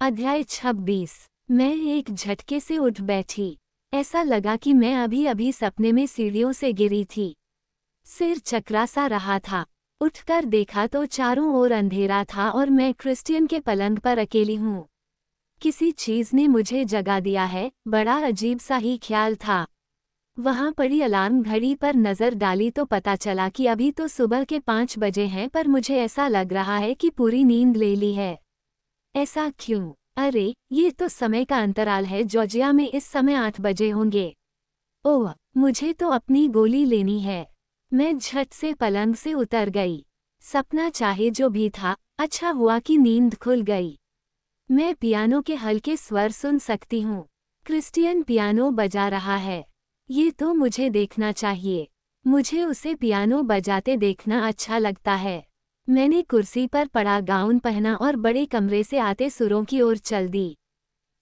अध्याय 26। मैं एक झटके से उठ बैठी। ऐसा लगा कि मैं अभी अभी सपने में सीढ़ियों से गिरी थी। सिर चकरा सा रहा था। उठकर देखा तो चारों ओर अंधेरा था और मैं क्रिस्टियन के पलंग पर अकेली हूँ। किसी चीज ने मुझे जगा दिया है, बड़ा अजीब सा ही ख्याल था। वहां पड़ी अलार्म घड़ी पर नजर डाली तो पता चला कि अभी तो सुबह के 5 बजे हैं, पर मुझे ऐसा लग रहा है कि पूरी नींद ले ली है। ऐसा क्यों? अरे, ये तो समय का अंतराल है। जॉर्जिया में इस समय 8 बजे होंगे। ओह, मुझे तो अपनी गोली लेनी है। मैं झट से पलंग से उतर गई। सपना चाहे जो भी था, अच्छा हुआ कि नींद खुल गई। मैं पियानो के हल्के स्वर सुन सकती हूँ। क्रिस्टियन पियानो बजा रहा है। ये तो मुझे देखना चाहिए। मुझे उसे पियानो बजाते देखना अच्छा लगता है। मैंने कुर्सी पर पड़ा गाउन पहना और बड़े कमरे से आते सुरों की ओर चल दी।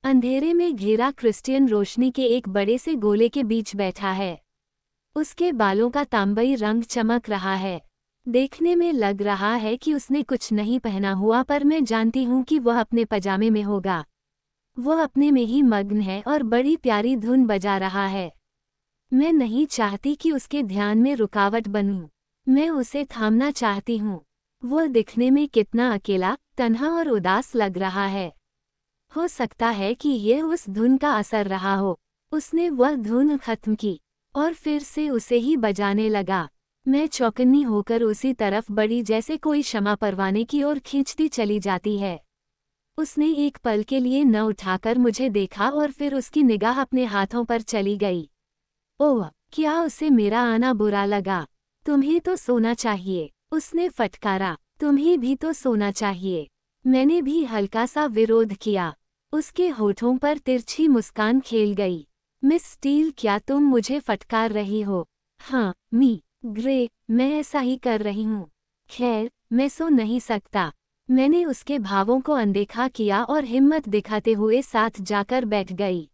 अंधेरे में घेरा क्रिस्टियन रोशनी के एक बड़े से गोले के बीच बैठा है। उसके बालों का तांबई रंग चमक रहा है। देखने में लग रहा है कि उसने कुछ नहीं पहना हुआ, पर मैं जानती हूँ कि वह अपने पजामे में होगा। वह अपने में ही मग्न है और बड़ी प्यारी धुन बजा रहा है। मैं नहीं चाहती कि उसके ध्यान में रुकावट बनूं। मैं उसे थामना चाहती हूँ। वह दिखने में कितना अकेला, तन्हा और उदास लग रहा है। हो सकता है कि यह उस धुन का असर रहा हो। उसने वह धुन खत्म की और फिर से उसे ही बजाने लगा। मैं चौकन्नी होकर उसी तरफ बढ़ी, जैसे कोई शमा परवाने की ओर खींचती चली जाती है। उसने एक पल के लिए न उठाकर मुझे देखा और फिर उसकी निगाह अपने हाथों पर चली गई। ओह, क्या उसे मेरा आना बुरा लगा? तुम्हें तो सोना चाहिए, उसने फटकारा। तुम्हें भी तो सोना चाहिए। मैंने भी हल्का सा विरोध किया। उसके होठों पर तिरछी मुस्कान खेल गई। मिस स्टील, क्या तुम मुझे फटकार रही हो? हाँ, मी ग्रे, मैं ऐसा ही कर रही हूँ। खैर, मैं सो नहीं सकता। मैंने उसके भावों को अनदेखा किया और हिम्मत दिखाते हुए साथ जाकर बैठ गई।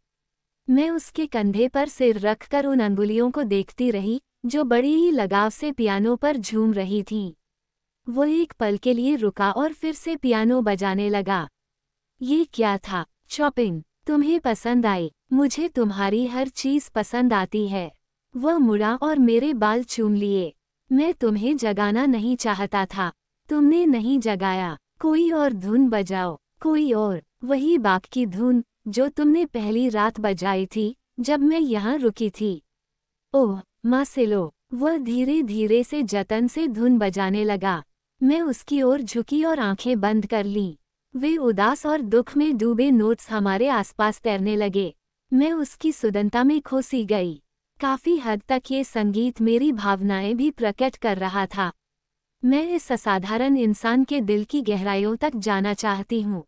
मैं उसके कंधे पर सिर रखकर उन अंगुलियों को देखती रही, जो बड़ी ही लगाव से पियानो पर झूम रही थीं। वो एक पल के लिए रुका और फिर से पियानो बजाने लगा। ये क्या था? शॉपिंग। तुम्हें पसंद आई? मुझे तुम्हारी हर चीज पसंद आती है। वह मुड़ा और मेरे बाल चूम लिए। मैं तुम्हें जगाना नहीं चाहता था। तुमने नहीं जगाया। कोई और धुन बजाओ, कोई और, वही बाग की धुन जो तुमने पहली रात बजाई थी जब मैं यहाँ रुकी थी। ओह, मासेलो। वह धीरे धीरे से जतन से धुन बजाने लगा। मैं उसकी ओर झुकी और आंखें बंद कर लीं। वे उदास और दुख में डूबे नोट्स हमारे आसपास तैरने लगे। मैं उसकी सुदनता में खो सी गई। काफी हद तक ये संगीत मेरी भावनाएं भी प्रकट कर रहा था। मैं इस असाधारण इंसान के दिल की गहराइयों तक जाना चाहती हूँ।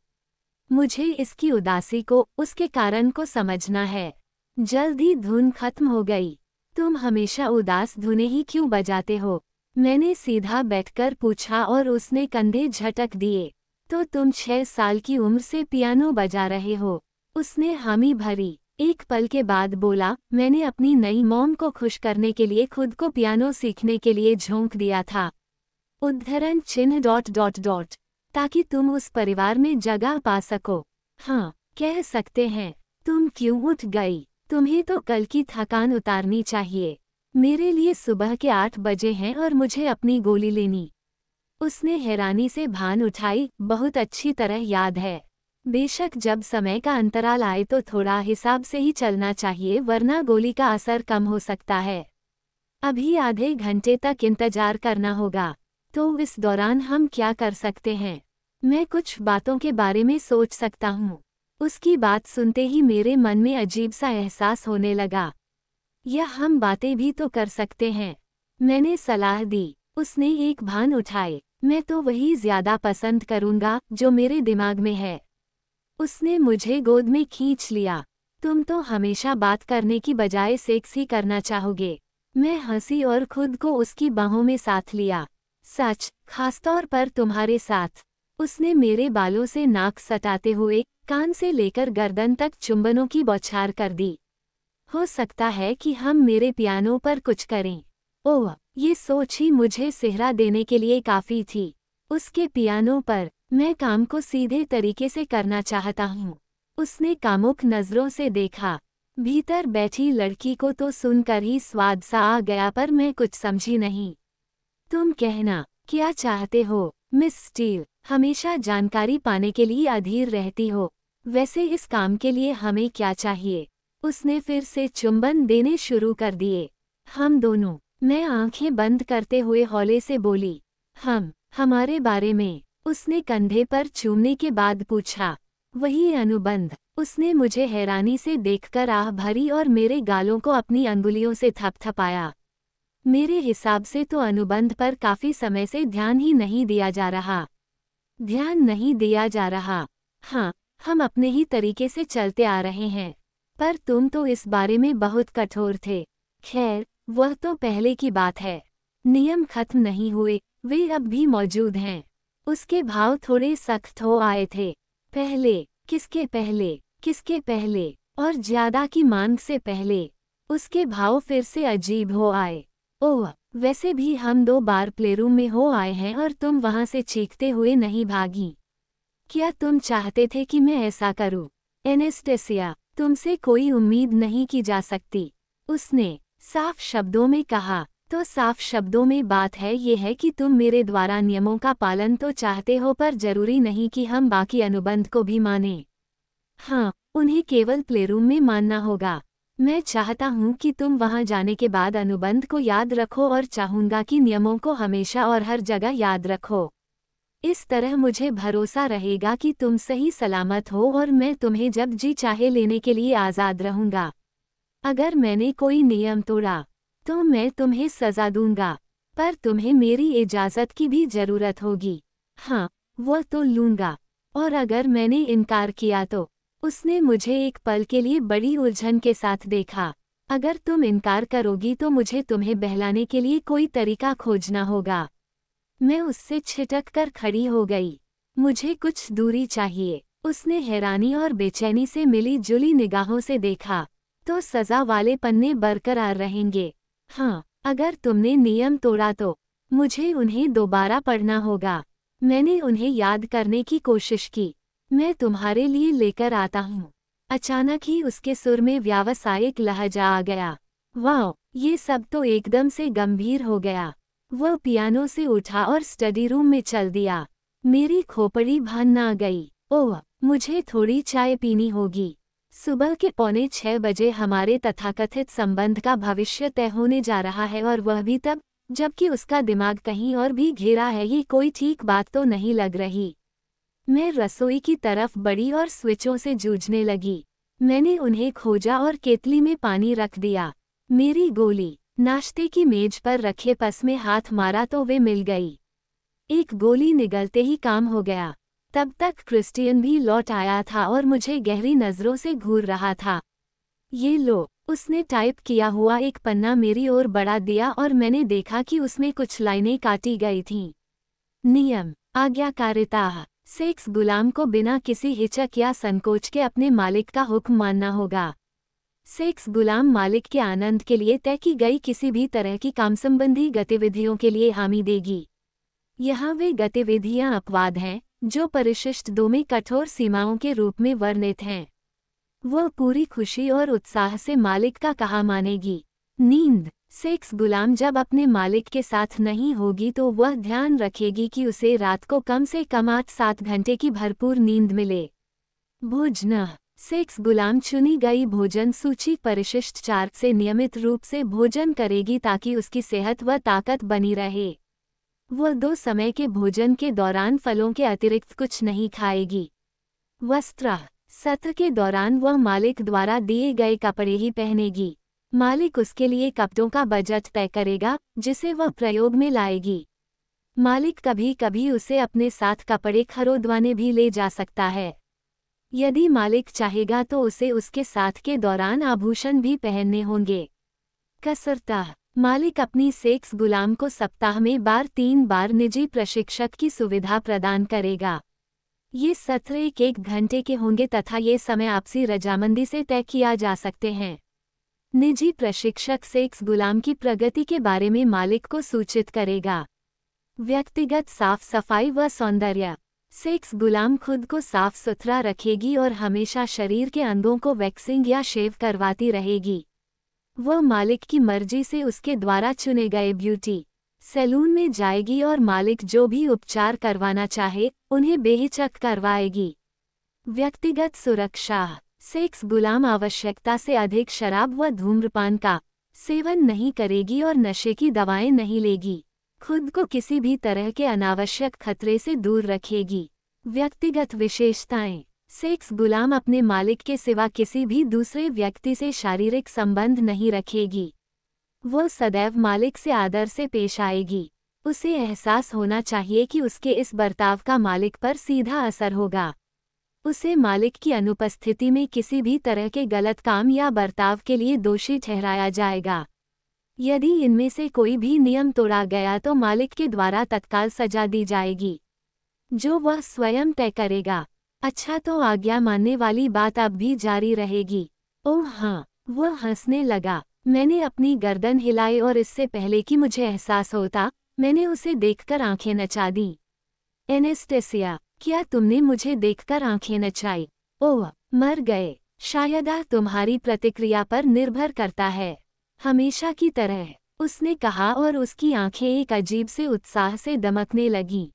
मुझे इसकी उदासी को, उसके कारण को समझना है। जल्द ही धुन खत्म हो गई। तुम हमेशा उदास धुनें ही क्यों बजाते हो? मैंने सीधा बैठकर पूछा और उसने कंधे झटक दिए। तो तुम 6 साल की उम्र से पियानो बजा रहे हो? उसने हामी भरी। एक पल के बाद बोला, मैंने अपनी नई मॉम को खुश करने के लिए खुद को पियानो सीखने के लिए झोंक दिया था। उद्धरण चिन्ह ... ताकि तुम उस परिवार में जगह पा सको। हाँ, कह सकते हैं। तुम क्यों उठ गई? तुम्हें तो कल की थकान उतारनी चाहिए। मेरे लिए सुबह के 8 बजे हैं और मुझे अपनी गोली लेनी। उसने हैरानी से भान उठाई। बहुत अच्छी तरह याद है। बेशक जब समय का अंतराल आए तो थोड़ा हिसाब से ही चलना चाहिए, वरना गोली का असर कम हो सकता है। अभी आधे घंटे तक इंतजार करना होगा। तो इस दौरान हम क्या कर सकते हैं? मैं कुछ बातों के बारे में सोच सकता हूँ। उसकी बात सुनते ही मेरे मन में अजीब सा एहसास होने लगा। या हम बातें भी तो कर सकते हैं। मैंने सलाह दी। उसने एक भान उठाए। मैं तो वही ज्यादा पसंद करूँगा जो मेरे दिमाग में है। उसने मुझे गोद में खींच लिया। तुम तो हमेशा बात करने की बजाय सेक्स ही करना चाहोगे। मैं हंसी और खुद को उसकी बाहों में साथ लिया। सच, खासतौर पर तुम्हारे साथ। उसने मेरे बालों से नाक सटाते हुए कान से लेकर गर्दन तक चुंबनों की बौछार कर दी। हो सकता है कि हम मेरे पियानो पर कुछ करें। ओह, ये सोच ही मुझे सिहरा देने के लिए काफी थी। उसके पियानो पर मैं काम को सीधे तरीके से करना चाहता हूँ। उसने कामुक नजरों से देखा। भीतर बैठी लड़की को तो सुनकर ही स्वाद सा आ गया, पर मैं कुछ समझी नहीं। तुम कहना क्या चाहते हो मिस स्टील? हमेशा जानकारी पाने के लिए अधीर रहती हो। वैसे इस काम के लिए हमें क्या चाहिए? उसने फिर से चुंबन देने शुरू कर दिए। हम दोनों। मैं आंखें बंद करते हुए हौले से बोली। हमारे बारे में। उसने कंधे पर चूमने के बाद पूछा। वही अनुबंध। उसने मुझे हैरानी से देखकर आह भरी और मेरे गालों को अपनी अंगुलियों से थपथपाया। मेरे हिसाब से तो अनुबंध पर काफी समय से ध्यान ही नहीं दिया जा रहा। ध्यान नहीं दिया जा रहा। हाँ, हम अपने ही तरीके से चलते आ रहे हैं। पर तुम तो इस बारे में बहुत कठोर थे। खैर, वह तो पहले की बात है। नियम खत्म नहीं हुए, वे अब भी मौजूद हैं। उसके भाव थोड़े सख्त हो आए थे। पहले? किसके पहले? किसके पहले? और ज्यादा की मांग से पहले। उसके भाव फिर से अजीब हो आए। ओह, वैसे भी हम 2 बार प्लेरूम में हो आए हैं और तुम वहां से चीखते हुए नहीं भागी। क्या तुम चाहते थे कि मैं ऐसा करूं? एनेस्टेसिया, तुमसे कोई उम्मीद नहीं की जा सकती। उसने साफ शब्दों में कहा। तो साफ शब्दों में बात है ये है कि तुम मेरे द्वारा नियमों का पालन तो चाहते हो, पर जरूरी नहीं कि हम बाकी अनुबंध को भी मानें। हाँ, उन्हें केवल प्लेरूम में मानना होगा। मैं चाहता हूँ कि तुम वहाँ जाने के बाद अनुबंध को याद रखो और चाहूँगा कि नियमों को हमेशा और हर जगह याद रखो। इस तरह मुझे भरोसा रहेगा कि तुम सही सलामत हो और मैं तुम्हें जब जी चाहे लेने के लिए आज़ाद रहूँगा। अगर मैंने कोई नियम तोड़ा तो मैं तुम्हें सज़ा दूंगा, पर तुम्हें मेरी इजाज़त की भी ज़रूरत होगी। हाँ, वह तो लूँगा। और अगर मैंने इनकार किया तो? उसने मुझे एक पल के लिए बड़ी उलझन के साथ देखा। अगर तुम इनकार करोगी तो मुझे तुम्हें बहलाने के लिए कोई तरीका खोजना होगा। मैं उससे छिटक कर खड़ी हो गई। मुझे कुछ दूरी चाहिए। उसने हैरानी और बेचैनी से मिली जुली निगाहों से देखा। तो सज़ा वाले पन्ने बरकरार रहेंगे। हाँ, अगर तुमने नियम तोड़ा तो मुझे उन्हें दोबारा पढ़ना होगा। मैंने उन्हें याद करने की कोशिश की। मैं तुम्हारे लिए लेकर आता हूँ। अचानक ही उसके सुर में व्यावसायिक लहजा आ गया। वाह, ये सब तो एकदम से गंभीर हो गया। वह पियानो से उठा और स्टडी रूम में चल दिया। मेरी खोपड़ी भन आ गई। ओह, मुझे थोड़ी चाय पीनी होगी। सुबह के 5:45 बजे हमारे तथाकथित संबंध का भविष्य तय होने जा रहा है, और वह भी तब जबकि उसका दिमाग कहीं और भी घेरा है। ये कोई ठीक बात तो नहीं लग रही। मैं रसोई की तरफ बढ़ी और स्विचों से जूझने लगी। मैंने उन्हें खोजा और केतली में पानी रख दिया। मेरी गोली। नाश्ते की मेज पर रखे पस में हाथ मारा तो वे मिल गई। एक गोली निगलते ही काम हो गया। तब तक क्रिस्टियन भी लौट आया था और मुझे गहरी नज़रों से घूर रहा था। ये लो, उसने टाइप किया हुआ एक पन्ना मेरी ओर बढ़ा दिया और मैंने देखा कि उसमें कुछ लाइनें काटी गई थीं। नियम, आज्ञाकारिता। सेक्स गुलाम को बिना किसी हिचक या संकोच के अपने मालिक का हुक्म मानना होगा। सेक्स गुलाम मालिक के आनंद के लिए तय की गई किसी भी तरह की काम संबंधी गतिविधियों के लिए हामी देगी। यहाँ वे गतिविधियाँ अपवाद हैं जो परिशिष्ट 2 में कठोर सीमाओं के रूप में वर्णित हैं। वह पूरी खुशी और उत्साह से मालिक का कहा मानेगी। नींद। सेक्स गुलाम जब अपने मालिक के साथ नहीं होगी तो वह ध्यान रखेगी कि उसे रात को कम से कम 8-7 घंटे की भरपूर नींद मिले। भोजन। सेक्स गुलाम चुनी गई भोजन सूची परिशिष्ट चार्ट से नियमित रूप से भोजन करेगी ताकि उसकी सेहत व ताकत बनी रहे। वह 2 समय के भोजन के दौरान फलों के अतिरिक्त कुछ नहीं खाएगी। वस्त्र। सत्र के दौरान वह मालिक द्वारा दिए गए कपड़े ही पहनेगी। मालिक उसके लिए कपड़ों का बजट तय करेगा जिसे वह प्रयोग में लाएगी। मालिक कभी कभी उसे अपने साथ कपड़े खरीदवाने भी ले जा सकता है। यदि मालिक चाहेगा तो उसे उसके साथ के दौरान आभूषण भी पहनने होंगे। कसरता। मालिक अपनी सेक्स गुलाम को सप्ताह में 3 बार निजी प्रशिक्षक की सुविधा प्रदान करेगा। ये सत्र 1 घंटे के होंगे तथा ये समय आपसी रजामंदी से तय किया जा सकते हैं। निजी प्रशिक्षक सेक्स गुलाम की प्रगति के बारे में मालिक को सूचित करेगा। व्यक्तिगत साफ सफाई व सौंदर्य। सेक्स गुलाम खुद को साफ सुथरा रखेगी और हमेशा शरीर के अंगों को वैक्सिंग या शेव करवाती रहेगी। वह मालिक की मर्जी से उसके द्वारा चुने गए ब्यूटी सैलून में जाएगी और मालिक जो भी उपचार करवाना चाहे उन्हें बेहिचक करवाएगी। व्यक्तिगत सुरक्षा। सेक्स गुलाम आवश्यकता से अधिक शराब व धूम्रपान का सेवन नहीं करेगी और नशे की दवाएं नहीं लेगी। खुद को किसी भी तरह के अनावश्यक खतरे से दूर रखेगी। व्यक्तिगत विशेषताएं। सेक्स गुलाम अपने मालिक के सिवा किसी भी दूसरे व्यक्ति से शारीरिक संबंध नहीं रखेगी। वो सदैव मालिक से आदर से पेश आएगी। उसे एहसास होना चाहिए कि उसके इस बर्ताव का मालिक पर सीधा असर होगा। उसे मालिक की अनुपस्थिति में किसी भी तरह के गलत काम या बर्ताव के लिए दोषी ठहराया जाएगा। यदि इनमें से कोई भी नियम तोड़ा गया तो मालिक के द्वारा तत्काल सजा दी जाएगी, जो वह स्वयं तय करेगा। अच्छा, तो आज्ञा मानने वाली बात अब भी जारी रहेगी। ओह हाँ, वह हंसने लगा। मैंने अपनी गर्दन हिलाई और इससे पहले कि मुझे एहसास होता, मैंने उसे देखकर आंखें नचा दी। एनेस्टेसिया, क्या तुमने मुझे देखकर आंखें नचाई? ओह, मर गए। शायद तुम्हारी प्रतिक्रिया पर निर्भर करता है। हमेशा की तरह, उसने कहा और उसकी आंखें एक अजीब से उत्साह से दमकने लगीं।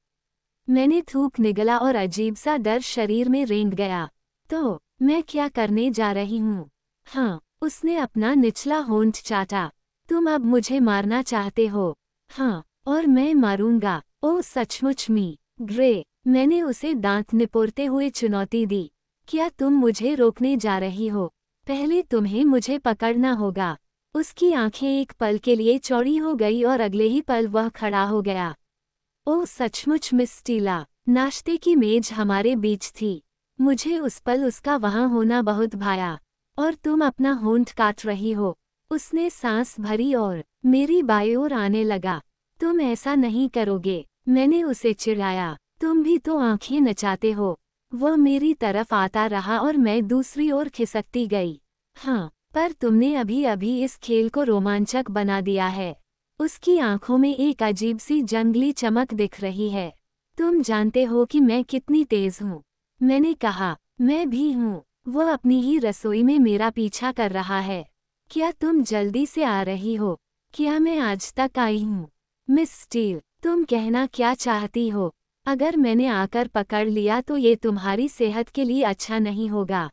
मैंने थूक निगला और अजीब सा डर शरीर में रेंग गया। तो मैं क्या करने जा रही हूँ? हाँ, उसने अपना निचला होंठ चाटा। तुम अब मुझे मारना चाहते हो? हाँ, और मैं मारूंगा। ओह सचमुच मी ग्रे, मैंने उसे दांत निपोरते हुए चुनौती दी। क्या तुम मुझे रोकने जा रही हो? पहले तुम्हें मुझे पकड़ना होगा। उसकी आंखें एक पल के लिए चौड़ी हो गई और अगले ही पल वह खड़ा हो गया। ओह सचमुच मिस स्टीला, नाश्ते की मेज हमारे बीच थी। मुझे उस पल उसका वहां होना बहुत भाया। और तुम अपना होंठ काट रही हो। उसने सांस भरी और मेरी बाएं ओर आने लगा। तुम ऐसा नहीं करोगे, मैंने उसे चिढ़ाया। तुम भी तो आंखें नचाते हो। वह मेरी तरफ आता रहा और मैं दूसरी ओर खिसकती गई। हाँ, पर तुमने अभी अभी इस खेल को रोमांचक बना दिया है। उसकी आंखों में एक अजीब सी जंगली चमक दिख रही है। तुम जानते हो कि मैं कितनी तेज हूँ? मैंने कहा, मैं भी हूँ। वह अपनी ही रसोई में मेरा पीछा कर रहा है। क्या तुम जल्दी से आ रही हो? क्या मैं आज तक आई हूँ? मिस स्टील, तुम कहना क्या चाहती हो? अगर मैंने आकर पकड़ लिया तो ये तुम्हारी सेहत के लिए अच्छा नहीं होगा।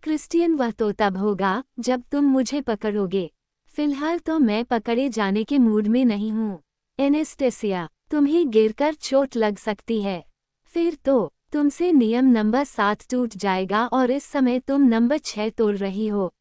क्रिस्टियन, वह तो तब होगा जब तुम मुझे पकड़ोगे। फिलहाल तो मैं पकड़े जाने के मूड में नहीं हूँ। एनेस्टेसिया, तुम्हें गिरकर चोट लग सकती है। फिर तो तुमसे नियम नंबर 7 टूट जाएगा और इस समय तुम नंबर 6 तोड़ रही हो।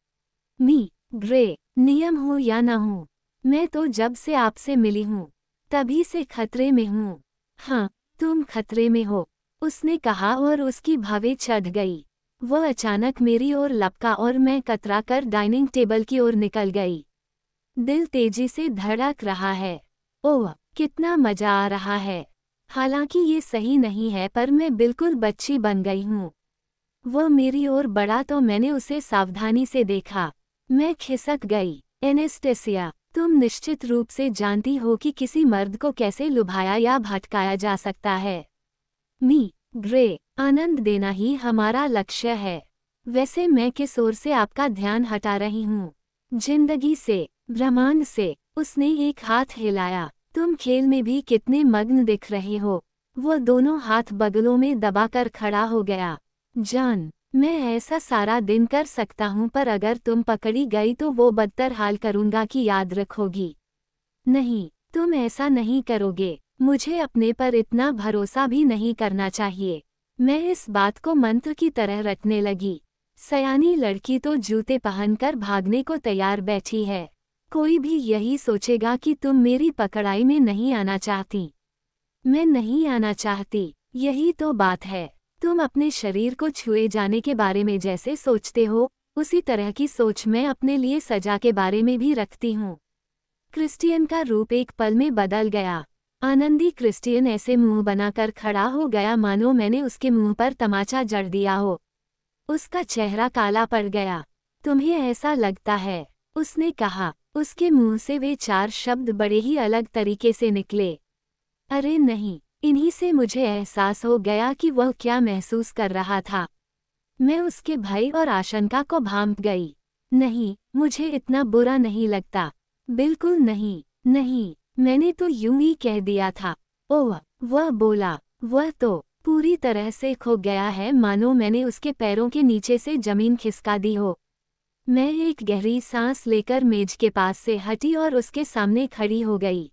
मी ग्रे, नियम हो या न हो, मैं तो जब से आपसे मिली हूँ तभी से खतरे में हूँ। हाँ, तुम खतरे में हो, उसने कहा और उसकी भवें चढ़ गई। वह अचानक मेरी ओर लपका और मैं कतरा कर डाइनिंग टेबल की ओर निकल गई। दिल तेजी से धड़क रहा है। ओह, कितना मजा आ रहा है। हालांकि ये सही नहीं है, पर मैं बिल्कुल बच्ची बन गई हूँ। वह मेरी ओर बढ़ा तो मैंने उसे सावधानी से देखा। मैं खिसक गई। एनेस्टेसिया, तुम निश्चित रूप से जानती हो कि किसी मर्द को कैसे लुभाया या भटकाया जा सकता है। मी ग्रे, आनंद देना ही हमारा लक्ष्य है। वैसे मैं किस ओर से आपका ध्यान हटा रही हूँ? जिंदगी से, ब्रह्मांड से। उसने एक हाथ हिलाया। तुम खेल में भी कितने मग्न दिख रहे हो। वो दोनों हाथ बगलों में दबाकर खड़ा हो गया। जान, मैं ऐसा सारा दिन कर सकता हूँ, पर अगर तुम पकड़ी गई तो वो बदतर हाल करूँगा कि याद रखोगी। नहीं, तुम ऐसा नहीं करोगे। मुझे अपने पर इतना भरोसा भी नहीं करना चाहिए। मैं इस बात को मंत्र की तरह रटने लगी। सयानी लड़की तो जूते पहनकर भागने को तैयार बैठी है। कोई भी यही सोचेगा कि तुम मेरी पकड़ाई में नहीं आना चाहती। मैं नहीं आना चाहती, यही तो बात है। तुम अपने शरीर को छुए जाने के बारे में जैसे सोचते हो, उसी तरह की सोच मैं अपने लिए सजा के बारे में भी रखती हूँ। क्रिस्टियन का रूप एक पल में बदल गया। आनंदी क्रिस्टियन ऐसे मुंह बनाकर खड़ा हो गया मानो मैंने उसके मुंह पर तमाचा जड़ दिया हो। उसका चेहरा काला पड़ गया। तुम्हें ऐसा लगता है? उसने कहा। उसके मुंह से वे 4 शब्द बड़े ही अलग तरीके से निकले। अरे नहीं, इन्हीं से मुझे एहसास हो गया कि वह क्या महसूस कर रहा था। मैं उसके भय और आशंका को भांप गई। नहीं, मुझे इतना बुरा नहीं लगता। बिल्कुल नहीं, नहीं, मैंने तो यूं ही कह दिया था। ओह, वह बोला, वह तो पूरी तरह से खो गया है, मानो मैंने उसके पैरों के नीचे से जमीन खिसका दी हो। मैं एक गहरी सांस लेकर मेज के पास से हटी और उसके सामने खड़ी हो गई।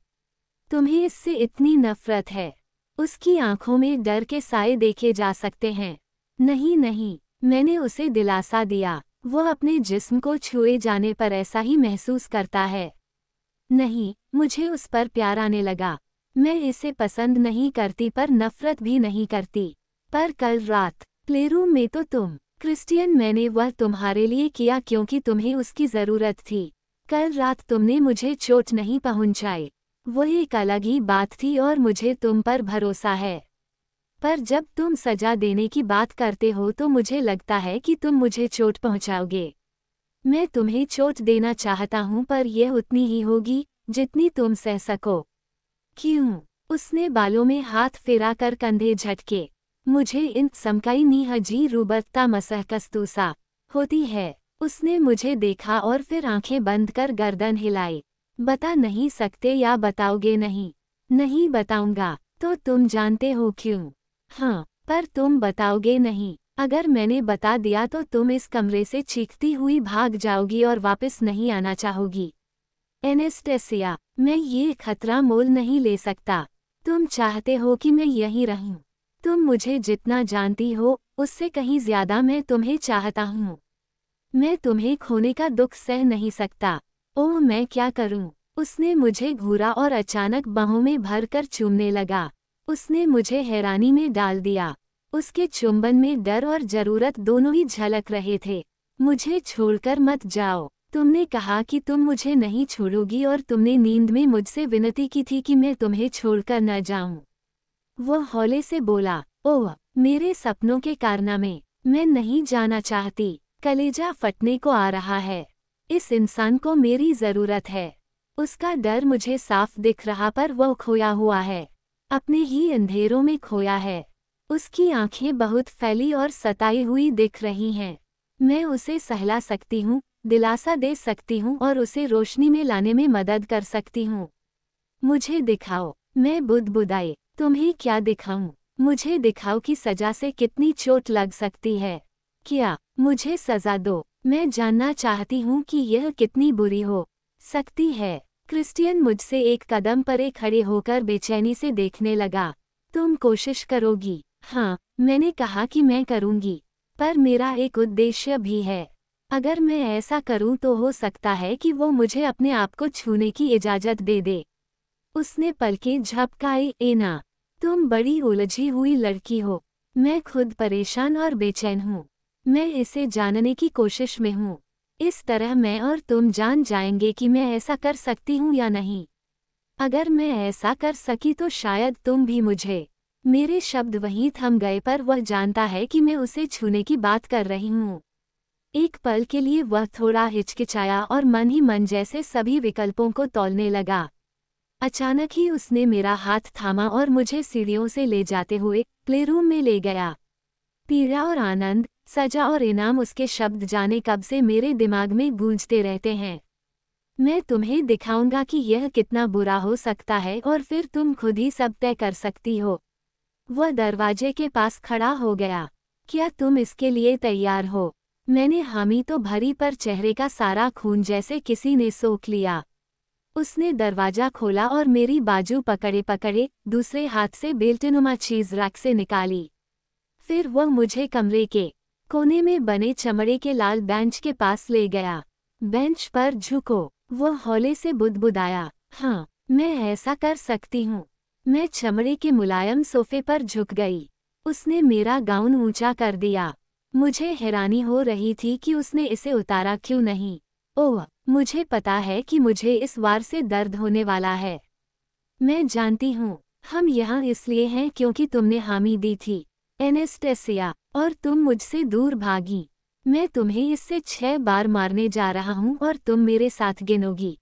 तुम्हें इससे इतनी नफरत है? उसकी आंखों में डर के साए देखे जा सकते हैं। नहीं नहीं, मैंने उसे दिलासा दिया। वह अपने जिस्म को छुए जाने पर ऐसा ही महसूस करता है। नहीं, मुझे उस पर प्यार आने लगा। मैं इसे पसंद नहीं करती पर नफरत भी नहीं करती। पर कल रात प्लेरूम में तो तुम, क्रिस्टियन, मैंने वह तुम्हारे लिए किया क्योंकि तुम्हें उसकी ज़रूरत थी। कल रात तुमने मुझे चोट नहीं पहुंचाई। वह एक अलग ही बात थी और मुझे तुम पर भरोसा है। पर जब तुम सजा देने की बात करते हो तो मुझे लगता है कि तुम मुझे चोट पहुंचाओगे। मैं तुम्हें चोट देना चाहता हूं पर यह उतनी ही होगी जितनी तुम सह सको। क्यों? उसने बालों में हाथ फेरा कर कंधे झटके। मुझे इन समकाई नीहजी रूबत्ता मसहकस्तूसा होती है। उसने मुझे देखा और फिर आंखें बंद कर गर्दन हिलाई। बता नहीं सकते या बताओगे नहीं? नहीं बताऊंगा। तो तुम जानते हो क्यों? हाँ, पर तुम बताओगे नहीं। अगर मैंने बता दिया तो तुम इस कमरे से चीखती हुई भाग जाओगी और वापस नहीं आना चाहोगी। एनेस्टेसिया, मैं ये खतरा मोल नहीं ले सकता। तुम चाहते हो कि मैं यहीं रहूं। तुम मुझे जितना जानती हो उससे कहीं ज्यादा मैं तुम्हें चाहता हूँ। मैं तुम्हें खोने का दुख सह नहीं सकता। ओह, मैं क्या करूं? उसने मुझे घूरा और अचानक बाहों में भरकर चूमने लगा। उसने मुझे हैरानी में डाल दिया। उसके चुंबन में डर और जरूरत दोनों ही झलक रहे थे। मुझे छोड़कर मत जाओ। तुमने कहा कि तुम मुझे नहीं छोड़ोगी और तुमने नींद में मुझसे विनती की थी कि मैं तुम्हें छोड़कर न जाऊं। वह हौले से बोला, ओह, मेरे सपनों के कारनामे। मैं नहीं जाना चाहती। कलेजा फटने को आ रहा है। इस इंसान को मेरी जरूरत है। उसका डर मुझे साफ दिख रहा पर वह खोया हुआ है। अपने ही अंधेरों में खोया है। उसकी आंखें बहुत फैली और सताई हुई दिख रही हैं। मैं उसे सहला सकती हूँ, दिलासा दे सकती हूँ और उसे रोशनी में लाने में मदद कर सकती हूँ। मुझे दिखाओ। मैं बुदबुदाई, तुम्हें क्या दिखाऊं? मुझे दिखाओ कि सजा से कितनी चोट लग सकती है। क्या? मुझे सजा दो। मैं जानना चाहती हूँ कि यह कितनी बुरी हो सकती है। क्रिस्टियन मुझसे एक कदम परे खड़े होकर बेचैनी से देखने लगा। तुम कोशिश करोगी? हाँ, मैंने कहा कि मैं करूँगी। पर मेरा एक उद्देश्य भी है। अगर मैं ऐसा करूँ तो हो सकता है कि वो मुझे अपने आप को छूने की इजाज़त दे दे। उसने पलकें झपकाई। एना, तुम बड़ी उलझी हुई लड़की हो। मैं खुद परेशान और बेचैन हूँ। मैं इसे जानने की कोशिश में हूँ। इस तरह मैं और तुम जान जाएंगे कि मैं ऐसा कर सकती हूँ या नहीं। अगर मैं ऐसा कर सकी तो शायद तुम भी मुझे। मेरे शब्द वहीं थम गए पर वह जानता है कि मैं उसे छूने की बात कर रही हूँ। एक पल के लिए वह थोड़ा हिचकिचाया और मन ही मन जैसे सभी विकल्पों को तौलने लगा। अचानक ही उसने मेरा हाथ थामा और मुझे सीढ़ियों से ले जाते हुए प्लेरूम में ले गया। पीड़ा और आनंद, सजा और इनाम, उसके शब्द जाने कब से मेरे दिमाग में गूंजते रहते हैं। मैं तुम्हें दिखाऊंगा कि यह कितना बुरा हो सकता है और फिर तुम खुद ही सब तय कर सकती हो। वह दरवाजे के पास खड़ा हो गया। क्या तुम इसके लिए तैयार हो? मैंने हामी तो भरी पर चेहरे का सारा खून जैसे किसी ने सोख लिया। उसने दरवाजा खोला और मेरी बाजू पकड़े पकड़े दूसरे हाथ से बेल्टनुमा चीज रैक से निकाली। फिर वह मुझे कमरे के कोने में बने चमड़े के लाल बेंच के पास ले गया। बेंच पर झुको, वह हौले से बुदबुदाया। हाँ, मैं ऐसा कर सकती हूँ। मैं चमड़े के मुलायम सोफे पर झुक गई। उसने मेरा गाउन ऊंचा कर दिया। मुझे हैरानी हो रही थी कि उसने इसे उतारा क्यों नहीं। ओह, मुझे पता है कि मुझे इस वार से दर्द होने वाला है। मैं जानती हूँ। हम यहाँ इसलिए हैं क्योंकि तुमने हामी दी थी, एनेस्टेसिया, और तुम मुझसे दूर भागी। मैं तुम्हें इससे 6 बार मारने जा रहा हूँ और तुम मेरे साथ गिनोगी।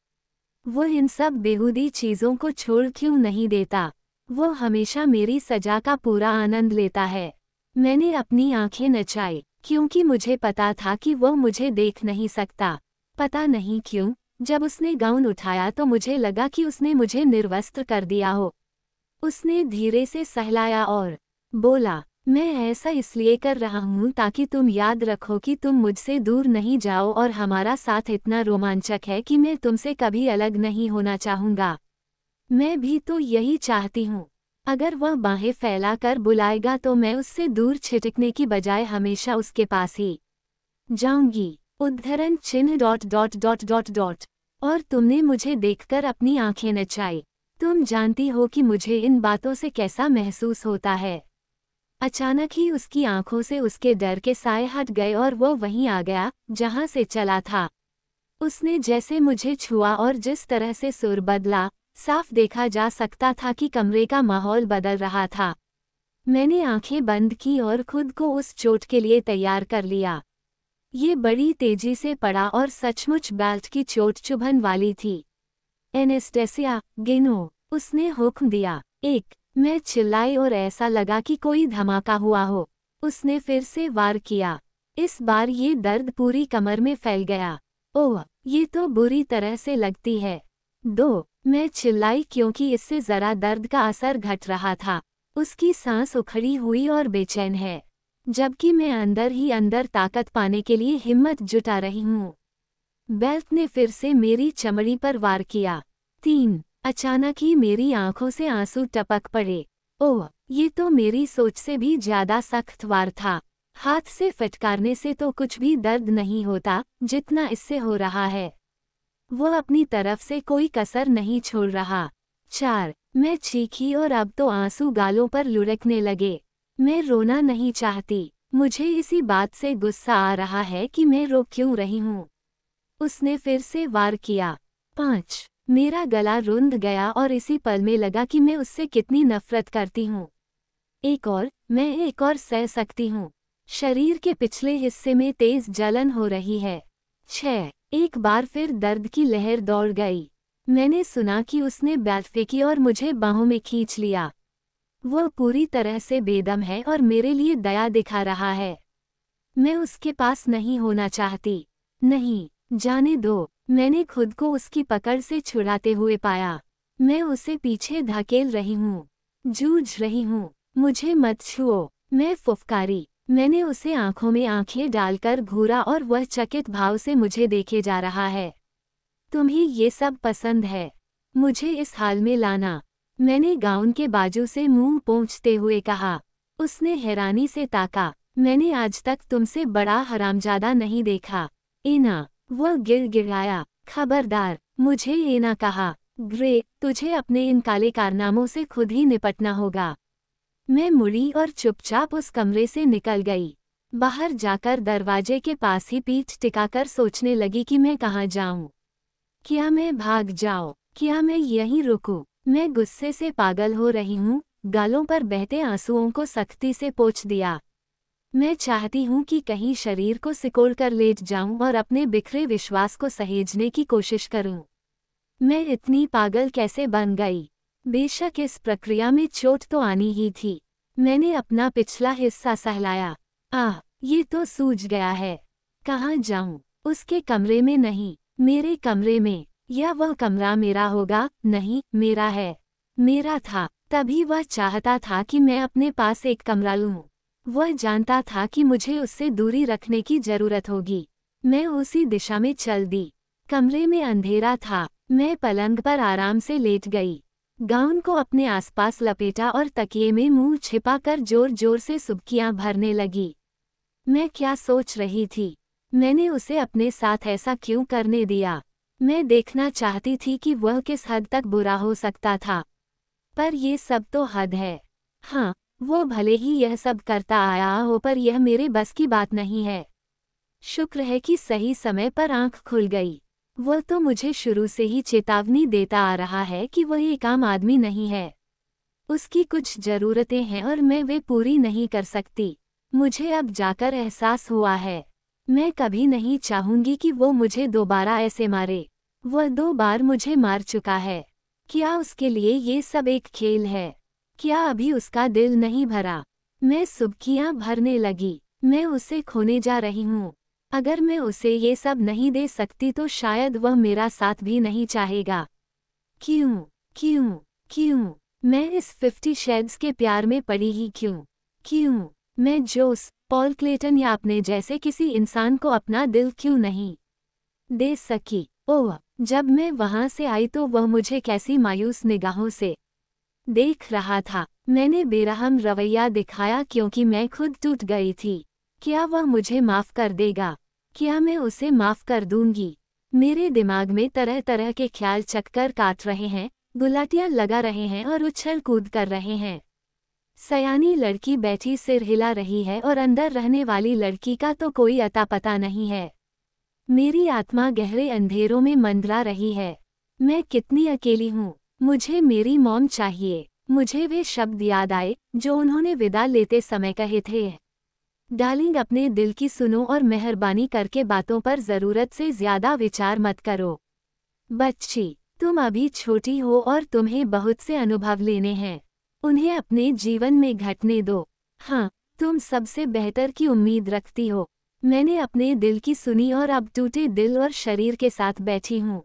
वो इन सब बेहूदी चीज़ों को छोड़ क्यों नहीं देता? वो हमेशा मेरी सजा का पूरा आनंद लेता है। मैंने अपनी आंखें नचाई, क्योंकि मुझे पता था कि वो मुझे देख नहीं सकता। पता नहीं क्यों, जब उसने गाउन उठाया तो मुझे लगा कि उसने मुझे निर्वस्त्र कर दिया हो। उसने धीरे से सहलाया और बोला, मैं ऐसा इसलिए कर रहा हूँ ताकि तुम याद रखो कि तुम मुझसे दूर नहीं जाओ और हमारा साथ इतना रोमांचक है कि मैं तुमसे कभी अलग नहीं होना चाहूँगा। मैं भी तो यही चाहती हूँ। अगर वह बाहें फैलाकर बुलाएगा तो मैं उससे दूर छिटकने की बजाय हमेशा उसके पास ही जाऊंगी। उद्धरण चिन्ह dot dot dot dot dot. और तुमने मुझे देखकर अपनी आंखें नचाई। तुम जानती हो कि मुझे इन बातों से कैसा महसूस होता है। अचानक ही उसकी आंखों से उसके डर के साए हट गए और वो वहीं आ गया जहां से चला था। उसने जैसे मुझे छुआ और जिस तरह से सुर बदला, साफ देखा जा सकता था कि कमरे का माहौल बदल रहा था। मैंने आंखें बंद की और खुद को उस चोट के लिए तैयार कर लिया। ये बड़ी तेजी से पड़ा और सचमुच बेल्ट की चोट चुभन वाली थी। एनेस्टेसिया, गिनो, उसने हुक्म दिया। एक, मैं चिल्लाई और ऐसा लगा कि कोई धमाका हुआ हो। उसने फिर से वार किया। इस बार ये दर्द पूरी कमर में फैल गया। ओह, ये तो बुरी तरह से लगती है। दो, मैं चिल्लाई क्योंकि इससे जरा दर्द का असर घट रहा था। उसकी सांस उखड़ी हुई और बेचैन है, जबकि मैं अंदर ही अंदर ताकत पाने के लिए हिम्मत जुटा रही हूँ। बेल्ट ने फिर से मेरी चमड़ी पर वार किया। 3, अचानक ही मेरी आंखों से आंसू टपक पड़े। ओह, ये तो मेरी सोच से भी ज्यादा सख्त वार था। हाथ से फटकारने से तो कुछ भी दर्द नहीं होता जितना इससे हो रहा है। वो अपनी तरफ से कोई कसर नहीं छोड़ रहा। 4, मैं चीखी और अब तो आंसू गालों पर लुढ़कने लगे। मैं रोना नहीं चाहती। मुझे इसी बात से गुस्सा आ रहा है कि मैं रो क्यों रही हूँ। उसने फिर से वार किया। 5, मेरा गला रुंध गया और इसी पल में लगा कि मैं उससे कितनी नफरत करती हूँ। मैं एक और सह सकती हूँ। शरीर के पिछले हिस्से में तेज जलन हो रही है। 6, एक बार फिर दर्द की लहर दौड़ गई। मैंने सुना कि उसने बेल्ट फेंकी और मुझे बाहों में खींच लिया। वो पूरी तरह से बेदम है और मेरे लिए दया दिखा रहा है। मैं उसके पास नहीं होना चाहती। नहीं, जाने दो। मैंने खुद को उसकी पकड़ से छुड़ाते हुए पाया। मैं उसे पीछे धकेल रही हूँ, जूझ रही हूँ। मुझे मत छुओ, मैं फुफकारी। मैंने उसे आंखों में आंखें डालकर घूरा और वह चकित भाव से मुझे देखे जा रहा है। तुम्हें ये सब पसंद है? मुझे इस हाल में लाना, मैंने गाउन के बाजू से मुंह पोंछते हुए कहा। उसने हैरानी से ताका। मैंने आज तक तुमसे बड़ा हरामजादा नहीं देखा। एना, वह गिड़गिड़ाया। खबरदार, मुझे एना कहा। ग्रे, तुझे अपने इन काले कारनामों से खुद ही निपटना होगा। मैं मुड़ी और चुपचाप उस कमरे से निकल गई। बाहर जाकर दरवाजे के पास ही पीठ टिकाकर सोचने लगी कि मैं कहाँ जाऊं। क्या मैं भाग जाऊं? क्या मैं यहीं रुकूं? मैं गुस्से से पागल हो रही हूँ। गालों पर बहते आंसुओं को सख्ती से पोंछ दिया। मैं चाहती हूँ कि कहीं शरीर को सिकोड़कर लेट जाऊं और अपने बिखरे विश्वास को सहेजने की कोशिश करूं। मैं इतनी पागल कैसे बन गई? बेशक इस प्रक्रिया में चोट तो आनी ही थी। मैंने अपना पिछला हिस्सा सहलाया। आह, ये तो सूज गया है। कहाँ जाऊं? उसके कमरे में नहीं, मेरे कमरे में। या वह कमरा मेरा होगा? नहीं, मेरा है। मेरा था। तभी वह चाहता था कि मैं अपने पास एक कमरा लूं। वह जानता था कि मुझे उससे दूरी रखने की जरूरत होगी। मैं उसी दिशा में चल दी। कमरे में अंधेरा था। मैं पलंग पर आराम से लेट गई। गाउन को अपने आसपास लपेटा और तकिए में मुंह छिपाकर जोर जोर से सुबकियां भरने लगी। मैं क्या सोच रही थी? मैंने उसे अपने साथ ऐसा क्यों करने दिया? मैं देखना चाहती थी कि वह किस हद तक बुरा हो सकता था। पर ये सब तो हद है। हाँ, वो भले ही यह सब करता आया हो पर यह मेरे बस की बात नहीं है। शुक्र है कि सही समय पर आंख खुल गई। वह तो मुझे शुरू से ही चेतावनी देता आ रहा है कि वह एक आम आदमी नहीं है। उसकी कुछ जरूरतें हैं और मैं वे पूरी नहीं कर सकती। मुझे अब जाकर एहसास हुआ है। मैं कभी नहीं चाहूंगी कि वो मुझे दोबारा ऐसे मारे। वह 2 बार मुझे मार चुका है। क्या उसके लिए ये सब एक खेल है? क्या अभी उसका दिल नहीं भरा? मैं सुबकियां भरने लगी। मैं उसे खोने जा रही हूँ। अगर मैं उसे ये सब नहीं दे सकती तो शायद वह मेरा साथ भी नहीं चाहेगा। क्यों? क्यों? क्यों? मैं इस 50 शेड्स के प्यार में पड़ी ही क्यों? क्यों? मैं जोस, पॉल क्लेटन या अपने जैसे किसी इंसान को अपना दिल क्यों नहीं दे सकी? ओह, जब मैं वहां से आई तो वह मुझे कैसी मायूस निगाहों से देख रहा था। मैंने बेरहम रवैया दिखाया क्योंकि मैं खुद टूट गई थी। क्या वह मुझे माफ कर देगा? क्या मैं उसे माफ कर दूंगी? मेरे दिमाग में तरह तरह के ख्याल चक्कर काट रहे हैं, गुलाटियां लगा रहे हैं और उछल कूद कर रहे हैं। सयानी लड़की बैठी सिर हिला रही है और अंदर रहने वाली लड़की का तो कोई अता पता नहीं है। मेरी आत्मा गहरे अंधेरों में मंडरा रही है। मैं कितनी अकेली हूँ। मुझे मेरी मॉम चाहिए। मुझे वे शब्द याद आए जो उन्होंने विदा लेते समय कहे थे। डार्लिंग, अपने दिल की सुनो और मेहरबानी करके बातों पर ज़रूरत से ज़्यादा विचार मत करो। बच्ची, तुम अभी छोटी हो और तुम्हें बहुत से अनुभव लेने हैं। उन्हें अपने जीवन में घटने दो। हाँ, तुम सबसे बेहतर की उम्मीद रखती हो। मैंने अपने दिल की सुनी और अब टूटे दिल और शरीर के साथ बैठी हूँ।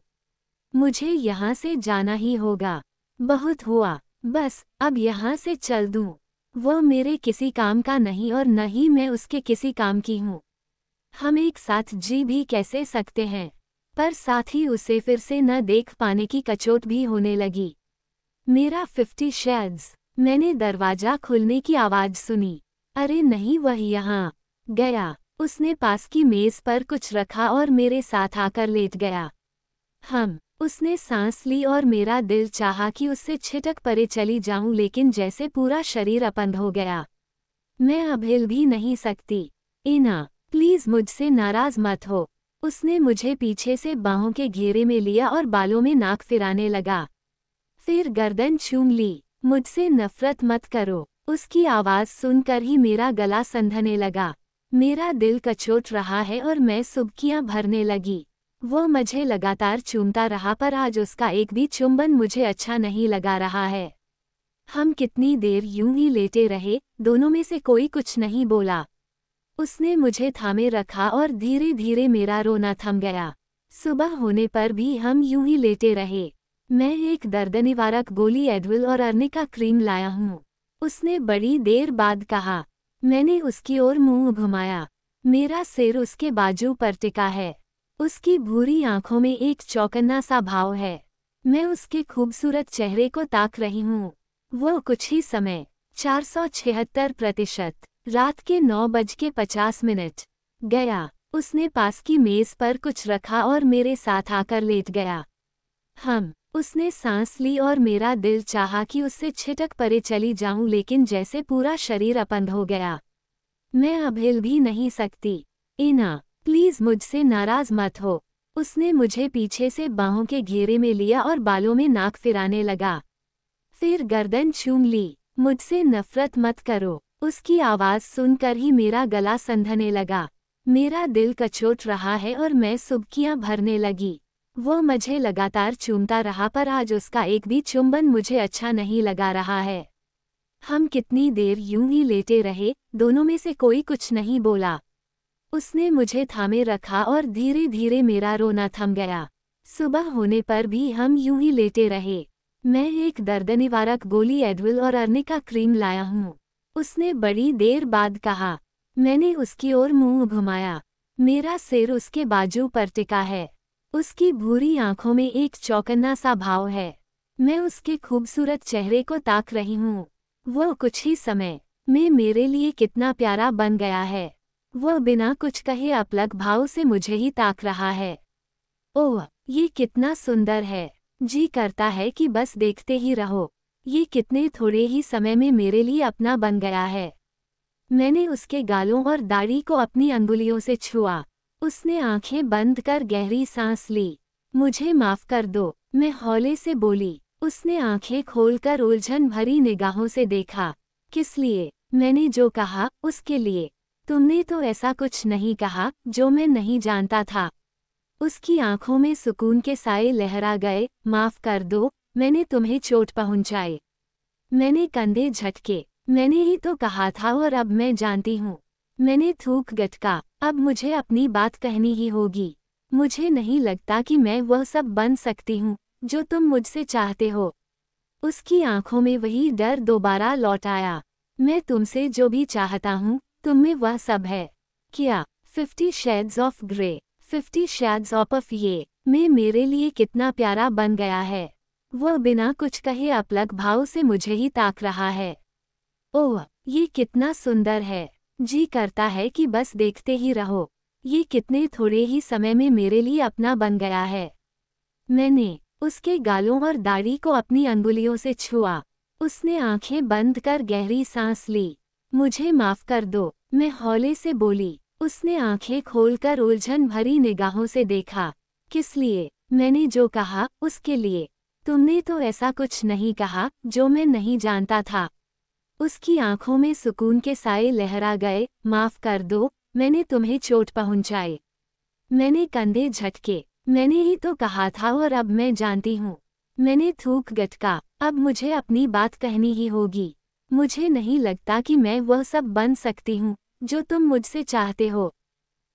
मुझे यहाँ से जाना ही होगा। बहुत हुआ, बस अब यहाँ से चल दूँ। वह मेरे किसी काम का नहीं और न ही मैं उसके किसी काम की हूँ। हम एक साथ जी भी कैसे सकते हैं? पर साथ ही उसे फिर से न देख पाने की कचोट भी होने लगी। मेरा 50 शेड्स। मैंने दरवाजा खुलने की आवाज़ सुनी। अरे नहीं, वह यहाँ गया। उसने पास की मेज़ पर कुछ रखा और मेरे साथ आकर लेट गया। उसने सांस ली और मेरा दिल चाहा कि उससे छिटक परे चली जाऊं, लेकिन जैसे पूरा शरीर अपंग हो गया। मैं अब हिल भी नहीं सकती। इना, प्लीज मुझसे नाराज मत हो। उसने मुझे पीछे से बाहों के घेरे में लिया और बालों में नाक फिराने लगा। फिर गर्दन चूम ली। मुझसे नफरत मत करो। उसकी आवाज़ सुनकर ही मेरा गला संधने लगा। मेरा दिल कचोट रहा है और मैं सुबकियां भरने लगी। वो मुझे लगातार चूमता रहा, पर आज उसका एक भी चुंबन मुझे अच्छा नहीं लगा रहा है। हम कितनी देर यूं ही लेटे रहे, दोनों में से कोई कुछ नहीं बोला। उसने मुझे थामे रखा और धीरे धीरे मेरा रोना थम गया। सुबह होने पर भी हम यूं ही लेटे रहे। मैं एक दर्द निवारक गोली एडविल और अर्निका क्रीम लाया हूँ, उसने बड़ी देर बाद कहा। मैंने उसकी ओर मुंह घुमाया। मेरा सिर उसके बाजू पर टिका है। उसकी भूरी आंखों में एक चौकन्ना सा भाव है। मैं उसके खूबसूरत चेहरे को ताक रही हूँ। वो कुछ ही समय 476% रात के 9:50 गया। उसने पास की मेज पर कुछ रखा और मेरे साथ आकर लेट गया। उसने सांस ली और मेरा दिल चाहा कि उससे छिटक परे चली जाऊं, लेकिन जैसे पूरा शरीर अपंग हो गया। मैं अब हिल भी नहीं सकती। इना, प्लीज मुझसे नाराज मत हो। उसने मुझे पीछे से बाहों के घेरे में लिया और बालों में नाक फिराने लगा। फिर गर्दन चूम ली। मुझसे नफरत मत करो। उसकी आवाज़ सुनकर ही मेरा गला संधने लगा। मेरा दिल कचोट रहा है और मैं सुबकियां भरने लगी। वो मुझे लगातार चूमता रहा, पर आज उसका एक भी चुंबन मुझे अच्छा नहीं लगा रहा है। हम कितनी देर यूं ही लेटे रहे, दोनों में से कोई कुछ नहीं बोला। उसने मुझे थामे रखा और धीरे धीरे मेरा रोना थम गया। सुबह होने पर भी हम यूं ही लेटे रहे। मैं एक दर्द निवारक गोली एडविल और अर्निका क्रीम लाया हूँ, उसने बड़ी देर बाद कहा। मैंने उसकी ओर मुंह घुमाया। मेरा सिर उसके बाजू पर टिका है। उसकी भूरी आंखों में एक चौकन्ना सा भाव है। मैं उसके खूबसूरत चेहरे को ताक रही हूँ। वो कुछ ही समय में मेरे लिए कितना प्यारा बन गया है। वो बिना कुछ कहे अपलक भाव से मुझे ही ताक रहा है। ओह, ये कितना सुंदर है। जी करता है कि बस देखते ही रहो। ये कितने थोड़े ही समय में मेरे लिए अपना बन गया है। मैंने उसके गालों और दाढ़ी को अपनी अंगुलियों से छुआ। उसने आंखें बंद कर गहरी सांस ली। मुझे माफ कर दो, मैं हौले से बोली। उसने आंखें खोलकर उलझन भरी निगाहों से देखा। किस लिए? मैंने जो कहा उसके लिए। तुमने तो ऐसा कुछ नहीं कहा जो मैं नहीं जानता था। उसकी आंखों में सुकून के साए लहरा गए। माफ कर दो, मैंने तुम्हें चोट पहुंचाई। मैंने कंधे झटके। मैंने ही तो कहा था और अब मैं जानती हूँ। मैंने थूक गटका। अब मुझे अपनी बात कहनी ही होगी। मुझे नहीं लगता कि मैं वह सब बन सकती हूँ जो तुम मुझसे चाहते हो। उसकी आंखों में वही डर दोबारा लौट आया। मैं तुमसे जो भी चाहता हूँ तुम में वह सब है क्या? 50 shades of grey, 50 shades of ये में मेरे लिए कितना प्यारा बन गया है। वह बिना कुछ कहे अपलक भाव से मुझे ही ताक रहा है। ओह, ये कितना सुंदर है। जी करता है कि बस देखते ही रहो। ये कितने थोड़े ही समय में मेरे लिए अपना बन गया है। मैंने उसके गालों और दाढ़ी को अपनी अंगुलियों से छुआ। उसने आंखें बंद कर गहरी सांस ली। मुझे माफ कर दो, मैं हौले से बोली। उसने आंखें खोलकर उलझन भरी निगाहों से देखा। किस लिए? मैंने जो कहा उसके लिए। तुमने तो ऐसा कुछ नहीं कहा जो मैं नहीं जानता था। उसकी आंखों में सुकून के साए लहरा गए। माफ कर दो, मैंने तुम्हें चोट पहुंचाई। मैंने कंधे झटके। मैंने ही तो कहा था और अब मैं जानती हूँ। मैंने थूक गटका। अब मुझे अपनी बात कहनी ही होगी। मुझे नहीं लगता कि मैं वह सब बन सकती हूँ जो तुम मुझसे चाहते हो।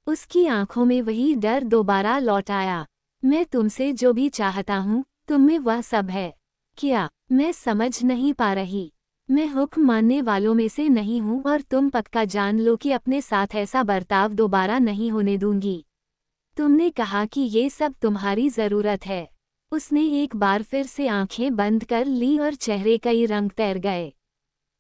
उसकी आंखों में वही डर दोबारा लौट आया। मैं तुमसे जो भी चाहता हूँ तुम में वह सब है क्या? मैं समझ नहीं पा रही। मैं हुक्म मानने वालों में से नहीं हूँ और तुम पक्का जान लो कि अपने साथ ऐसा बर्ताव दोबारा नहीं होने दूंगी। तुमने कहा कि ये सब तुम्हारी जरूरत है। उसने एक बार फिर से आंखें बंद कर ली और चेहरे कई रंग तैर गए।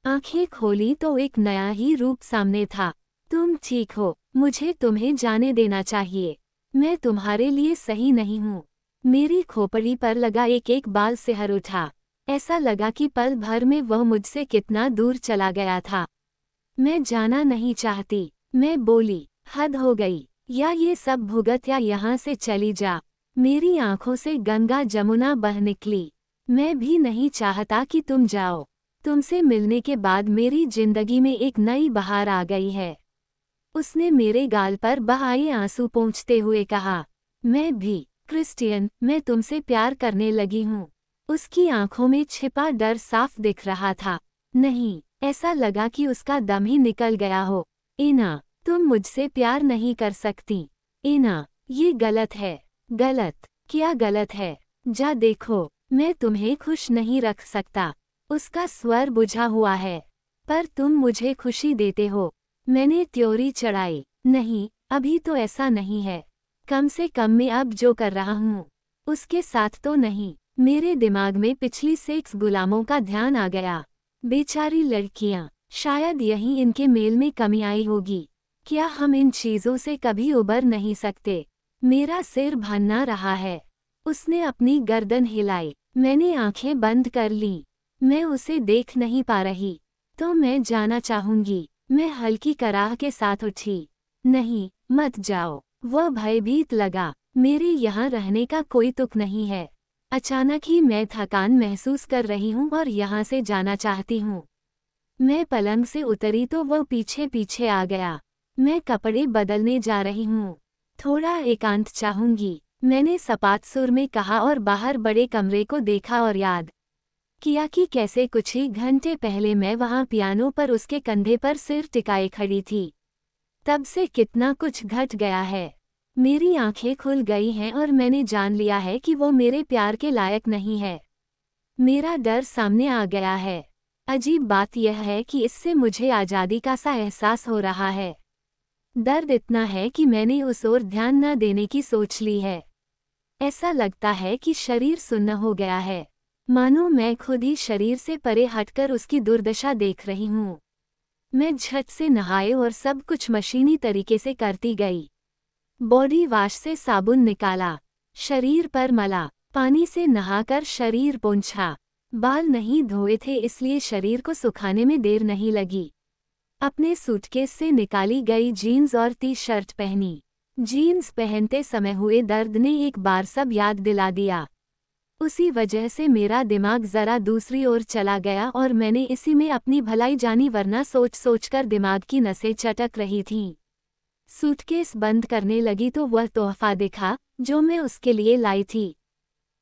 आंखें खोली तो एक नया ही रूप सामने था। तुम ठीक हो, मुझे तुम्हें जाने देना चाहिए। मैं तुम्हारे लिए सही नहीं हूँ। मेरी खोपड़ी पर लगा एक एक बाल सिहर उठा। ऐसा लगा कि पल भर में वह मुझसे कितना दूर चला गया था। मैं जाना नहीं चाहती, मैं बोली। हद हो गई। या ये सब भुगत या यहाँ से चली जा। मेरी आंखों से गंगा जमुना बह निकली। मैं भी नहीं चाहता कि तुम जाओ। तुमसे मिलने के बाद मेरी जिंदगी में एक नई बहार आ गई है। उसने मेरे गाल पर बहाए आंसू पोंछते हुए कहा। मैं भी, क्रिस्टियन, मैं तुमसे प्यार करने लगी हूँ। उसकी आंखों में छिपा डर साफ दिख रहा था। नहीं, ऐसा लगा कि उसका दम ही निकल गया हो। इना, तुम मुझसे प्यार नहीं कर सकती। इना, ये गलत है। गलत? क्या गलत है? जा देखो, मैं तुम्हें खुश नहीं रख सकता। उसका स्वर बुझा हुआ है। पर तुम मुझे खुशी देते हो। मैंने त्योरी चढ़ाई। नहीं, अभी तो ऐसा नहीं है। कम से कम मैं अब जो कर रहा हूँ उसके साथ तो नहीं। मेरे दिमाग में पिछली सेक्स गुलामों का ध्यान आ गया। बेचारी लड़कियां, शायद यही इनके मेल में कमी आई होगी। क्या हम इन चीजों से कभी उबर नहीं सकते? मेरा सिर भन्ना रहा है। उसने अपनी गर्दन हिलाई। मैंने आंखें बंद कर लीं। मैं उसे देख नहीं पा रही। तो मैं जाना चाहूंगी। मैं हल्की कराह के साथ उठी। नहीं, मत जाओ। वह भयभीत लगा। मेरे यहाँ रहने का कोई तुक नहीं है। अचानक ही मैं थकान महसूस कर रही हूँ और यहाँ से जाना चाहती हूँ। मैं पलंग से उतरी तो वह पीछे पीछे आ गया। मैं कपड़े बदलने जा रही हूँ। थोड़ा एकांत चाहूंगी, मैंने सपाट सुर में कहा और बाहर बड़े कमरे को देखा और याद किया कि कैसे कुछ ही घंटे पहले मैं वहाँ पियानो पर उसके कंधे पर सिर टिकाए खड़ी थी। तब से कितना कुछ घट गया है। मेरी आंखें खुल गई हैं और मैंने जान लिया है कि वो मेरे प्यार के लायक नहीं है। मेरा डर सामने आ गया है। अजीब बात यह है कि इससे मुझे आज़ादी का सा एहसास हो रहा है। दर्द इतना है कि मैंने उस ओर ध्यान न देने की सोच ली है। ऐसा लगता है कि शरीर सुन्न हो गया है, मानो मैं खुद ही शरीर से परे हटकर उसकी दुर्दशा देख रही हूँ। मैं झट से नहाए और सब कुछ मशीनी तरीके से करती गई। बॉडी वॉश से साबुन निकाला, शरीर पर मला, पानी से नहाकर शरीर पोंछा। बाल नहीं धोए थे इसलिए शरीर को सुखाने में देर नहीं लगी। अपने सूटकेस से निकाली गई जीन्स और टी शर्ट पहनी। जीन्स पहनते समय हुए दर्द ने एक बार सब याद दिला दिया। उसी वजह से मेरा दिमाग जरा दूसरी ओर चला गया और मैंने इसी में अपनी भलाई जानी, वरना सोच सोचकर दिमाग की नसें चटक रही थीं। सूटकेस बंद करने लगी तो वह तोहफा दिखा जो मैं उसके लिए लाई थी।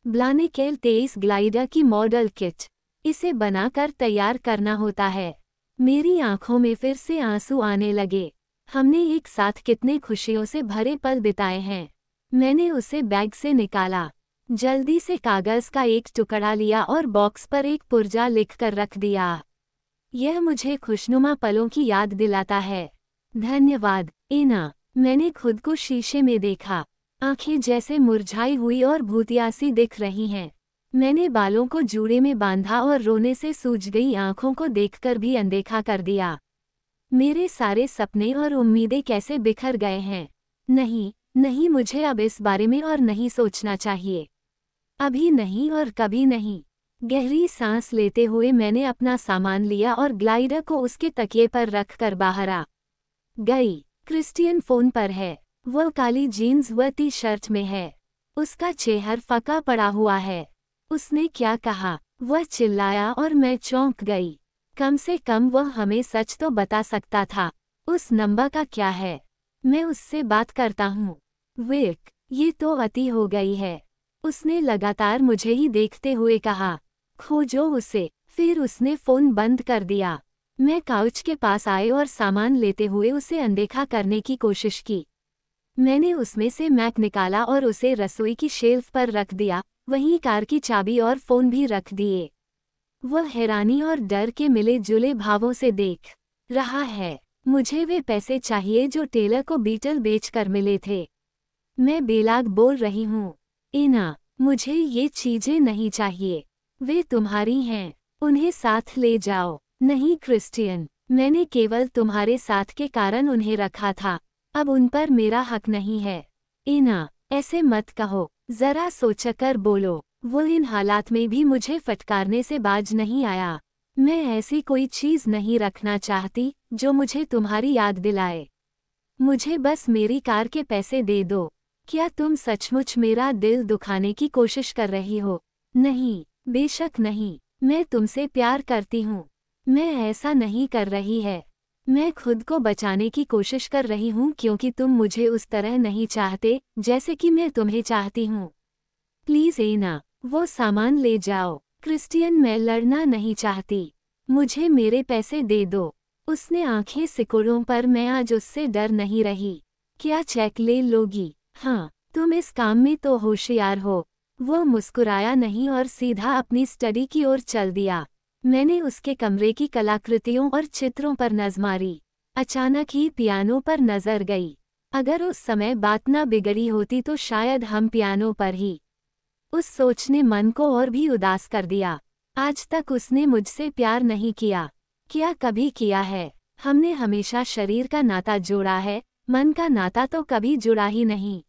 ब्लानिकेल 23 ग्लाइडर की मॉडल किट। इसे बनाकर तैयार करना होता है। मेरी आंखों में फिर से आंसू आने लगे। हमने एक साथ कितने खुशियों से भरे पल बिताए हैं। मैंने उसे बैग से निकाला, जल्दी से कागज का एक टुकड़ा लिया और बॉक्स पर एक पुर्जा लिखकर रख दिया। यह मुझे खुशनुमा पलों की याद दिलाता है। धन्यवाद, एना। मैंने खुद को शीशे में देखा। आंखें जैसे मुरझाई हुई और भूतियासी दिख रही हैं। मैंने बालों को जूड़े में बांधा और रोने से सूज गई आंखों को देखकर भी अनदेखा कर दिया। मेरे सारे सपने और उम्मीदें कैसे बिखर गए हैं। नहीं, नहीं, मुझे अब इस बारे में और नहीं सोचना चाहिए। अभी नहीं और कभी नहीं। गहरी सांस लेते हुए मैंने अपना सामान लिया और ग्लाइडर को उसके तकिए पर रखकर बाहर आ गई। क्रिस्टियन फोन पर है। वह काली जीन्स व टी शर्ट में है। उसका चेहरा फका पड़ा हुआ है। उसने क्या कहा? वह चिल्लाया और मैं चौंक गई। कम से कम वह हमें सच तो बता सकता था। उस नंबर का क्या है? मैं उससे बात करता हूँ। विक, ये तो अति हो गई है। उसने लगातार मुझे ही देखते हुए कहा। खोजो उसे। फिर उसने फोन बंद कर दिया। मैं काउच के पास आए और सामान लेते हुए उसे अनदेखा करने की कोशिश की। मैंने उसमें से मैक निकाला और उसे रसोई की शेल्फ पर रख दिया, वहीं कार की चाबी और फोन भी रख दिए। वह हैरानी और डर के मिले जुले भावों से देख रहा है। मुझे वे पैसे चाहिए जो टेलर को बीटल बेचकर मिले थे। मैं बेलाग बोल रही हूँ। एना, मुझे ये चीजें नहीं चाहिए। वे तुम्हारी हैं। उन्हें साथ ले जाओ। नहीं क्रिस्टियन, मैंने केवल तुम्हारे साथ के कारण उन्हें रखा था। अब उन पर मेरा हक नहीं है। एना, ऐसे मत कहो। जरा सोचकर बोलो। वो इन हालात में भी मुझे फटकारने से बाज नहीं आया। मैं ऐसी कोई चीज नहीं रखना चाहती जो मुझे तुम्हारी याद दिलाए। मुझे बस मेरी कार के पैसे दे दो। क्या तुम सचमुच मेरा दिल दुखाने की कोशिश कर रही हो? नहीं, बेशक नहीं। मैं तुमसे प्यार करती हूँ। मैं ऐसा नहीं कर रही है। मैं खुद को बचाने की कोशिश कर रही हूँ क्योंकि तुम मुझे उस तरह नहीं चाहते जैसे कि मैं तुम्हें चाहती हूँ। प्लीज एना, वो सामान ले जाओ। क्रिस्टियन, मैं लड़ना नहीं चाहती। मुझे मेरे पैसे दे दो। उसने आंखें सिकुड़ों पर। मैं आज उससे डर नहीं रही। क्या चेक ले लोगी? हाँ, तुम इस काम में तो होशियार हो। वो मुस्कुराया नहीं और सीधा अपनी स्टडी की ओर चल दिया। मैंने उसके कमरे की कलाकृतियों और चित्रों पर नज़र मारी। अचानक ही पियानो पर नजर गई। अगर उस समय बात न बिगड़ी होती तो शायद हम पियानो पर ही। उस सोच ने मन को और भी उदास कर दिया। आज तक उसने मुझसे प्यार नहीं किया। क्या कभी किया है? हमने हमेशा शरीर का नाता जोड़ा है, मन का नाता तो कभी जुड़ा ही नहीं।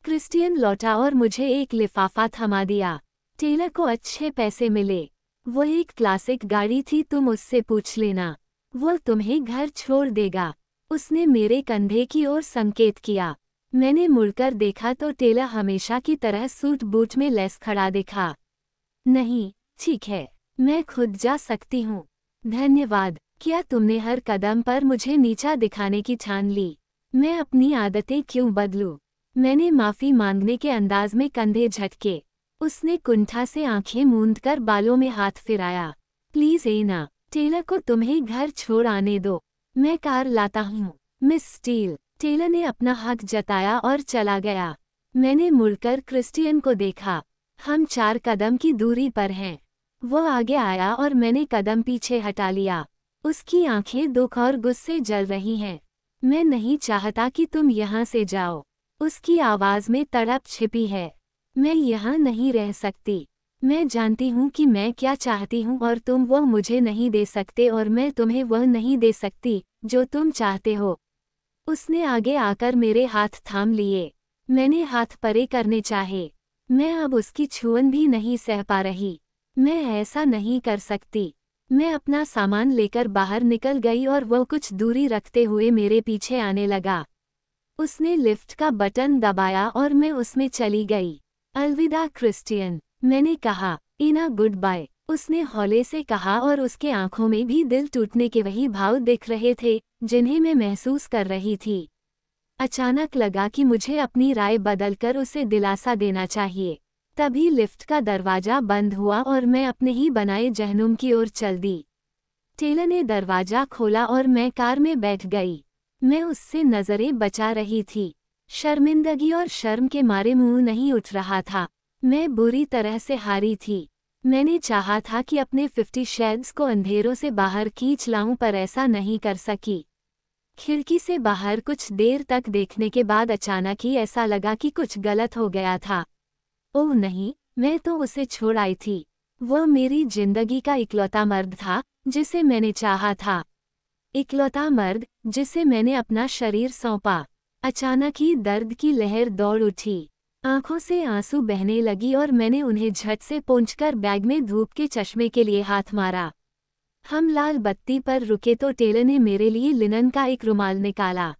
क्रिस्टियन लौटा और मुझे एक लिफाफा थमा दिया। टेलर को अच्छे पैसे मिले। वो एक क्लासिक गाड़ी थी, तुम उससे पूछ लेना। वो तुम्हें घर छोड़ देगा। उसने मेरे कंधे की ओर संकेत किया। मैंने मुड़कर देखा तो टेलर हमेशा की तरह सूट बूट में लैस खड़ा दिखा। नहीं, ठीक है, मैं खुद जा सकती हूँ। धन्यवाद। क्या तुमने हर कदम पर मुझे नीचा दिखाने की ठान ली? मैं अपनी आदतें क्यों बदलूं? मैंने माफी मांगने के अंदाज में कंधे झटके। उसने कुंठा से आंखें मूंदकर बालों में हाथ फिराया। प्लीज एना, टेलर को तुम्हें घर छोड़ आने दो। मैं कार लाता हूँ। Miss steel. टेलर ने अपना हक जताया और चला गया। मैंने मुड़कर क्रिस्टियन को देखा। हम 4 कदम की दूरी पर हैं। वो आगे आया और मैंने कदम पीछे हटा लिया। उसकी आंखें दुख और गुस्से जल रही हैं। मैं नहीं चाहता कि तुम यहाँ से जाओ। उसकी आवाज में तड़प छिपी है। मैं यहाँ नहीं रह सकती। मैं जानती हूँ कि मैं क्या चाहती हूँ और तुम वह मुझे नहीं दे सकते और मैं तुम्हें वह नहीं दे सकती जो तुम चाहते हो। उसने आगे आकर मेरे हाथ थाम लिए। मैंने हाथ परे करने चाहे। मैं अब उसकी छुअन भी नहीं सह पा रही। मैं ऐसा नहीं कर सकती। मैं अपना सामान लेकर बाहर निकल गई और वह कुछ दूरी रखते हुए मेरे पीछे आने लगा। उसने लिफ्ट का बटन दबाया और मैं उसमें चली गई। अलविदा क्रिस्टियन, मैंने कहा। एना, गुड बाय, उसने हौले से कहा और उसके आंखों में भी दिल टूटने के वही भाव दिख रहे थे जिन्हें मैं महसूस कर रही थी। अचानक लगा कि मुझे अपनी राय बदलकर उसे दिलासा देना चाहिए। तभी लिफ्ट का दरवाजा बंद हुआ और मैं अपने ही बनाए जहनुम की ओर चल दी। टेलर ने दरवाजा खोला और मैं कार में बैठ गई। मैं उससे नजरें बचा रही थी। शर्मिंदगी और शर्म के मारे मुंह नहीं उठ रहा था। मैं बुरी तरह से हारी थी। मैंने चाहा था कि अपने 50 शेड्स को अंधेरों से बाहर खींच लाऊं, पर ऐसा नहीं कर सकी। खिड़की से बाहर कुछ देर तक देखने के बाद अचानक ही ऐसा लगा कि कुछ गलत हो गया था। ओह नहीं, मैं तो उसे छोड़ आई थी। वह मेरी जिंदगी का इकलौता मर्द था जिसे मैंने चाहा था। इकलौता मर्द जिसे मैंने अपना शरीर सौंपा। अचानक ही दर्द की लहर दौड़ उठी। आंखों से आंसू बहने लगी और मैंने उन्हें झट से पोंछकर बैग में धूप के चश्मे के लिए हाथ मारा। हम लाल बत्ती पर रुके तो टेलर ने मेरे लिए लिनन का एक रुमाल निकाला।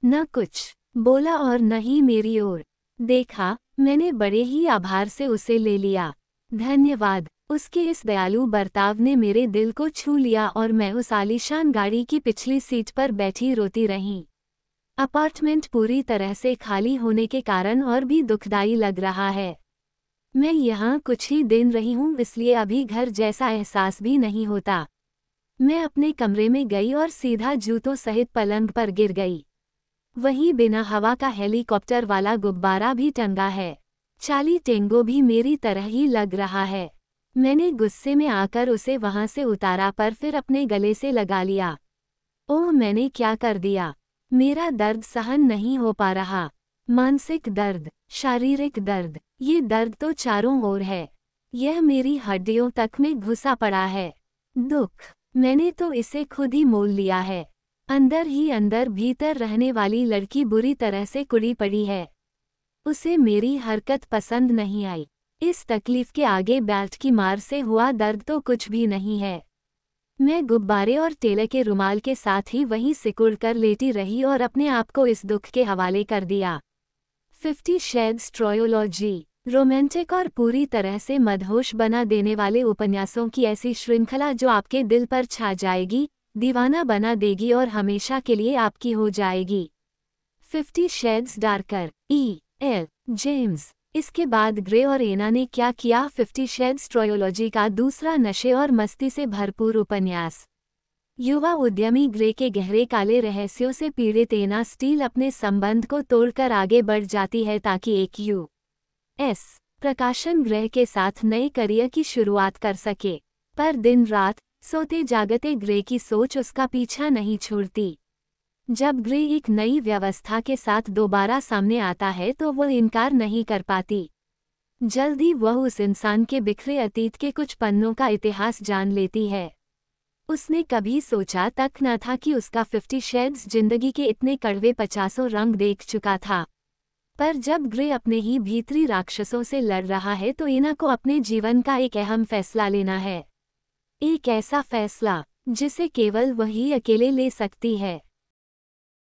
न कुछ बोला और न ही मेरी ओर देखा। मैंने बड़े ही आभार से उसे ले लिया। धन्यवाद। उसके इस दयालु बर्ताव ने मेरे दिल को छू लिया और मैं उस आलीशान गाड़ी की पिछली सीट पर बैठी रोती रही। अपार्टमेंट पूरी तरह से खाली होने के कारण और भी दुखदाई लग रहा है। मैं यहाँ कुछ ही दिन रही हूँ, इसलिए अभी घर जैसा एहसास भी नहीं होता। मैं अपने कमरे में गई और सीधा जूतों सहित पलंग पर गिर गई। वहीं बिना हवा का हेलीकॉप्टर वाला गुब्बारा भी टंगा है। चार्ली टेंगो भी मेरी तरह ही लग रहा है। मैंने गुस्से में आकर उसे वहां से उतारा, पर फिर अपने गले से लगा लिया। ओह, मैंने क्या कर दिया। मेरा दर्द सहन नहीं हो पा रहा। मानसिक दर्द, शारीरिक दर्द, ये दर्द तो चारों ओर है। यह मेरी हड्डियों तक में घुसा पड़ा है। दुख, मैंने तो इसे खुद ही मोल लिया है। अंदर ही अंदर भीतर रहने वाली लड़की बुरी तरह से कुड़ी पड़ी है। उसे मेरी हरकत पसंद नहीं आई। इस तकलीफ के आगे बेल्ट की मार से हुआ दर्द तो कुछ भी नहीं है। मैं गुब्बारे और टेलर के रुमाल के साथ ही वहीं सिकुड़ कर लेटी रही और अपने आप को इस दुख के हवाले कर दिया। 50 शेड्स ट्रायोलॉजी, रोमांटिक और पूरी तरह से मदहोश बना देने वाले उपन्यासों की ऐसी श्रृंखला जो आपके दिल पर छा जाएगी, दीवाना बना देगी और हमेशा के लिए आपकी हो जाएगी। 50 शेड्स डार्कर, E.L. जेम्स। इसके बाद ग्रे और एना ने क्या किया। 50 शेड्स ट्रायोलॉजी का दूसरा नशे और मस्ती से भरपूर उपन्यास। युवा उद्यमी ग्रे के गहरे काले रहस्यों से पीड़ित एना स्टील अपने संबंध को तोड़कर आगे बढ़ जाती है ताकि एक U.S. प्रकाशन गृह के साथ नए करियर की शुरुआत कर सके। पर दिन रात सोते जागते ग्रे की सोच उसका पीछा नहीं छोड़ती। जब ग्रे एक नई व्यवस्था के साथ दोबारा सामने आता है तो वह इनकार नहीं कर पाती। जल्दी वह उस इंसान के बिखरे अतीत के कुछ पन्नों का इतिहास जान लेती है। उसने कभी सोचा तक न था कि उसका 50 शेड्स जिंदगी के इतने कड़वे 50 रंग देख चुका था। पर जब ग्रे अपने ही भीतरी राक्षसों से लड़ रहा है तो एना को अपने जीवन का एक अहम फैसला लेना है। एक ऐसा फैसला जिसे केवल वही अकेले ले सकती है।